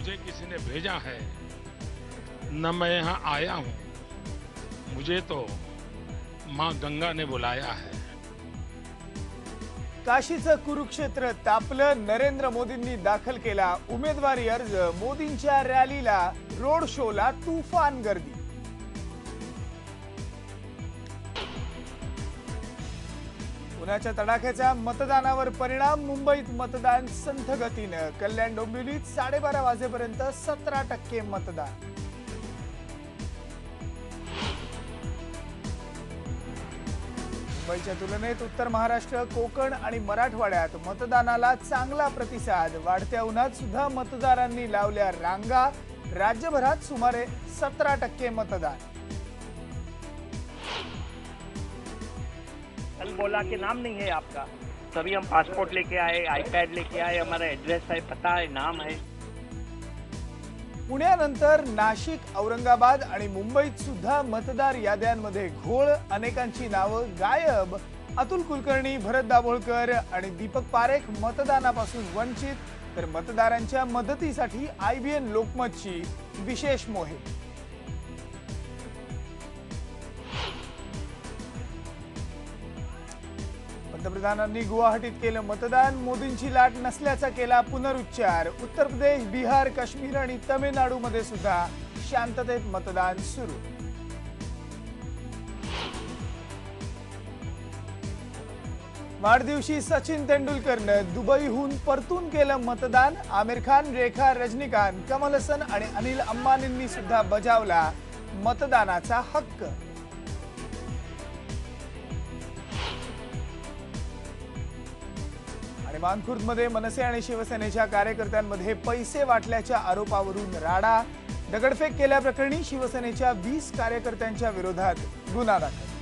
मुझे किसी ने भेजा है, न मैं यहाँ आया हूँ। मुझे तो माँ गंगा ने बुलाया है। काशीचं कुरुक्षेत्र तापलं। नरेंद्र मोदींनी दाखल केला उमेदवारी अर्ज। मोदींच्या रॅलीला रोड शोला तुफान गर्दी। उन्हाच्या तडाख्याचा मतदानावर परिणाम। मुंबईत मतदान संथ गतीनं। कल्याण डोंबिवलीत 12:30 वाजेपर्यंत 17% मतदान। मुंबईच्या तुलनेत उत्तर महाराष्ट्र, कोकण आणि मराठवाड्यात मतदानाला चांगला प्रतिसाद। वाढत्या उन्हात सुद्धा मतदारांनी लावल्या रांगा। राज्यभरात सुमारे 17% मतदान। कल बोला कि नाम नहीं है आपका, तभी हम पासपोर्ट लेके आए, आईपैड लेके आए, हमारा एड्रेस है, पता है, नाम है। पुण्यानंतर नाशिक, औरंगाबाद आणि मुंबईत सुद्धा मतदार याद्यांमध्ये घोळ। अनेकांची नावं गायब। अतुल कुलकर्णी, भरत दाभोळकर आणि दीपक पारेख मतदानापासून वंचित। तर मतदारांच्या मदतीसाठी IBN लोकमतची विशेष मोहीम। पंतप्रधानांनी गुवाहाटीत केलं मतदान। मोदींची लाट नसल्याचा केला पुनरुच्चार। उत्तर प्रदेश, बिहार, काश्मीर आणि तमिळनाडूमध्ये सुद्धा शांततेत मतदान सुरू। वाढदिवशी सचिन तेंडुलकरनं दुबईहून परतून केलं मतदान। आमिर खान, रेखा, रजनीकांत, कमल हसन आणि अनिल अंबानींनी सुद्धा बजावला मतदानाचा हक्क। मानखुर्दमध्ये मनसे आणि शिवसेनेच्या कार्यकर्त्यांमध्ये पैसे वाटल्याच्या आरोपावरून राडा। दगडफेक केल्याप्रकरणी शिवसेनेच्या 20 कार्यकर्त्यांच्या विरोधात गुन्हा दाखल।